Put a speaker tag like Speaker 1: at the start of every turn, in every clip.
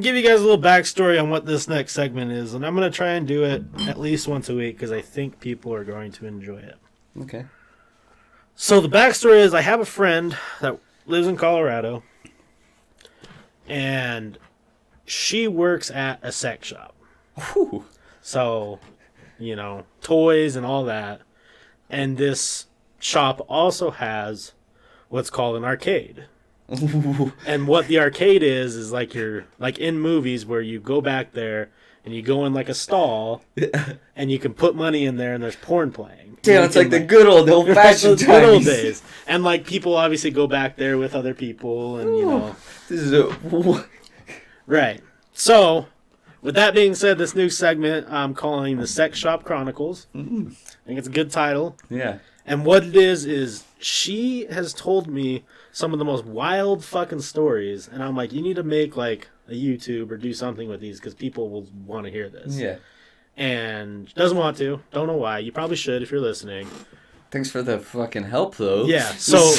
Speaker 1: give you guys a little backstory on what this next segment is, and I'm going to try and do it at least once a week because I think people are going to enjoy it.
Speaker 2: Okay.
Speaker 1: So the backstory is I have a friend that lives in Colorado, and she works at a sex shop.
Speaker 2: Whew.
Speaker 1: So, you know, toys and all that. And this shop also has what's called an arcade. And what the arcade is like like in movies where you go back there and you go in like a stall and you can put money in there and there's porn playing.
Speaker 2: Damn, it's like the good old fashioned times.
Speaker 1: Good old days. And like people obviously go back there with other people and you know.
Speaker 2: This is
Speaker 1: Right. So, with that being said, this new segment I'm calling the Sex Shop Chronicles. I think it's a good title.
Speaker 2: Yeah.
Speaker 1: And what it is she has told me some of the most wild fucking stories, and I'm like, you need to make like a YouTube or do something with these because people will want to hear this.
Speaker 2: Yeah.
Speaker 1: And doesn't want to. Don't know why. You probably should if you're listening.
Speaker 2: Thanks for the fucking help, though.
Speaker 1: Yeah. So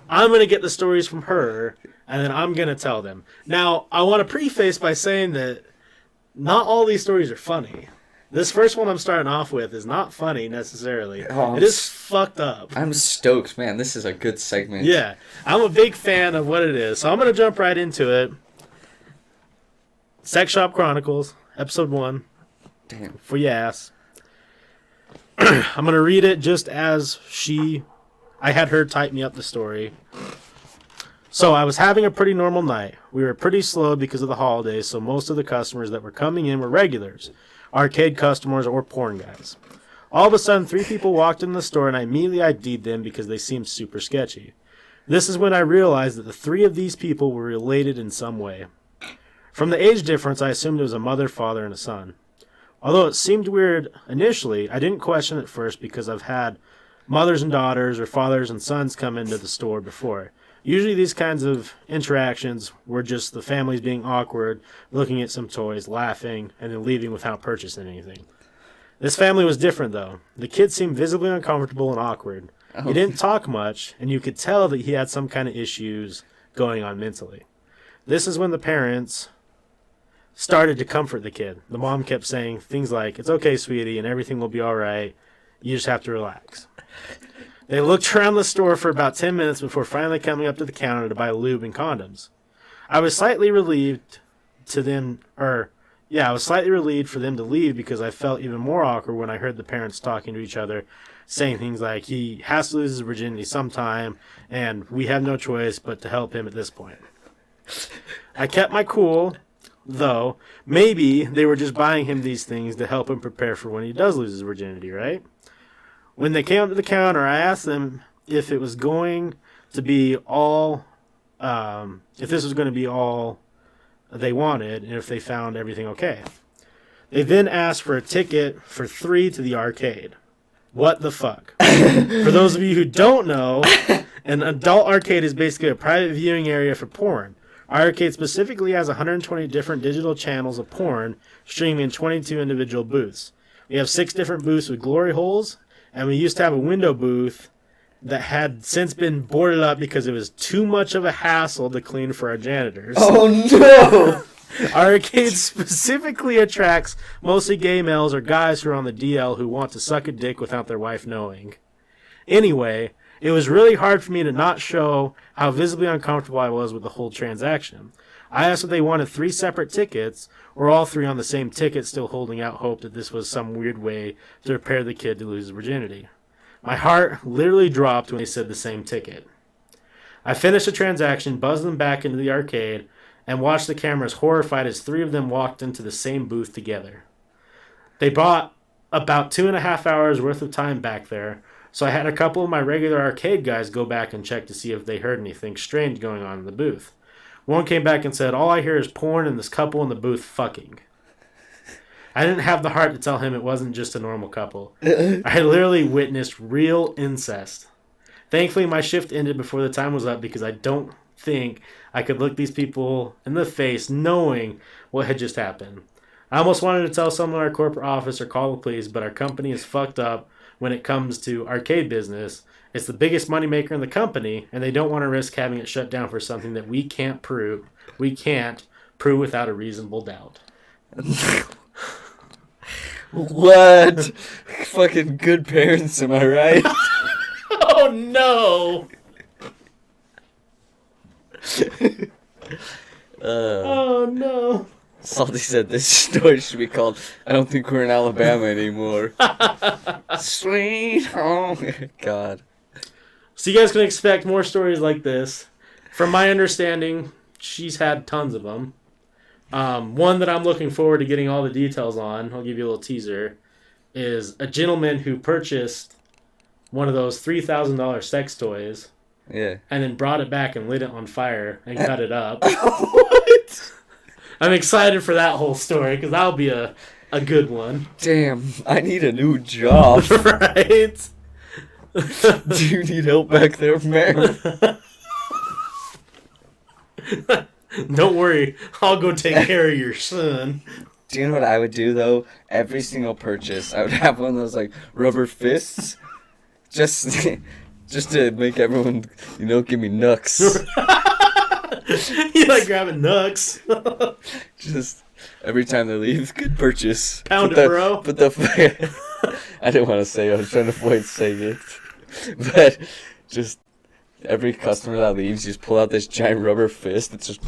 Speaker 1: I'm gonna get the stories from her, and then I'm gonna tell them. Now I want to preface by saying that not all these stories are funny. This first one I'm starting off with is not funny necessarily. It is fucked up.
Speaker 2: I'm stoked, man. This is a good segment.
Speaker 1: Yeah. I'm a big fan of what it is. So I'm going to jump right into it. Sex Shop Chronicles, Episode 1.
Speaker 2: Damn.
Speaker 1: For your ass. I'm going to read it just as I had her type me up the story. So I was having a pretty normal night. We were pretty slow because of the holidays, so most of the customers that were coming in were regulars. Arcade customers or porn guys. All of a sudden, 3 people walked in the store and I immediately ID'd them because they seemed super sketchy. This is when I realized that the 3 of these people were related in some way. From the age difference, I assumed it was a mother, father, and a son. Although it seemed weird initially, I didn't question it first because I've had mothers and daughters or fathers and sons come into the store before. Usually these kinds of interactions were just the families being awkward, looking at some toys, laughing, and then leaving without purchasing anything. This family was different, though. The kid seemed visibly uncomfortable and awkward. He didn't talk much, and you could tell that he had some kind of issues going on mentally. This is when the parents started to comfort the kid. The mom kept saying things like, "It's okay, sweetie, and everything will be all right. You just have to relax." They looked around the store for about 10 minutes before finally coming up to the counter to buy lube and condoms. I was slightly relieved for them to leave because I felt even more awkward when I heard the parents talking to each other, saying things like, he has to lose his virginity sometime, and we have no choice but to help him at this point. I kept my cool, though. Maybe they were just buying him these things to help him prepare for when he does lose his virginity, right? When they came up to the counter, I asked them if it was going to be all, if this was going to be all they wanted, and if they found everything okay. They then asked for a ticket for 3 to the arcade. What the fuck? For those of you who don't know, an adult arcade is basically a private viewing area for porn. Our arcade specifically has 120 different digital channels of porn streaming in 22 individual booths. We have 6 different booths with glory holes, and we used to have a window booth that had since been boarded up because it was too much of a hassle to clean for our janitors.
Speaker 2: Oh, no!
Speaker 1: Our arcade specifically attracts mostly gay males or guys who are on the DL who want to suck a dick without their wife knowing. Anyway, it was really hard for me to not show how visibly uncomfortable I was with the whole transaction. I asked if they wanted 3 separate tickets, or all 3 on the same ticket, still holding out hope that this was some weird way to prepare the kid to lose his virginity. My heart literally dropped when they said the same ticket. I finished the transaction, buzzed them back into the arcade, and watched the cameras horrified as 3 of them walked into the same booth together. They bought about 2.5 hours worth of time back there, so I had a couple of my regular arcade guys go back and check to see if they heard anything strange going on in the booth. One came back and said, "All I hear is porn and this couple in the booth fucking." I didn't have the heart to tell him it wasn't just a normal couple. I had literally witnessed real incest. Thankfully, my shift ended before the time was up because I don't think I could look these people in the face knowing what had just happened. I almost wanted to tell someone in our corporate office or call the police, but our company is fucked up when it comes to arcade business. It's the biggest moneymaker in the company, and they don't want to risk having it shut down for something that we can't prove Prove without a reasonable doubt.
Speaker 2: What? Fucking good parents, am I right?
Speaker 1: Oh no! Oh no!
Speaker 2: Salty said this story should be called I Don't Think We're in Alabama Anymore. Sweet home. God.
Speaker 1: So you guys can expect more stories like this. From my understanding, she's had tons of them. One that I'm looking forward to getting all the details on, I'll give you a little teaser, is a gentleman who purchased one of those $3,000 sex toys
Speaker 2: Yeah.
Speaker 1: and then brought it back and lit it on fire and cut it up.
Speaker 2: What?
Speaker 1: I'm excited for that whole story because that'll be a good one.
Speaker 2: Damn, I need a new job.
Speaker 1: Right?
Speaker 2: Do you need help back there, man?
Speaker 1: Don't worry, I'll go take care of your son.
Speaker 2: Do you know what I would do, though? Every single purchase, I would have one of those, like, rubber fists. Just to make everyone, give me nucks.
Speaker 1: You like grabbing nucks.
Speaker 2: Just every time they leave, good purchase.
Speaker 1: Pound it, bro.
Speaker 2: But I didn't want to say it. I was trying to avoid saying it. But just every customer that leaves, you just pull out this giant rubber fist. It's just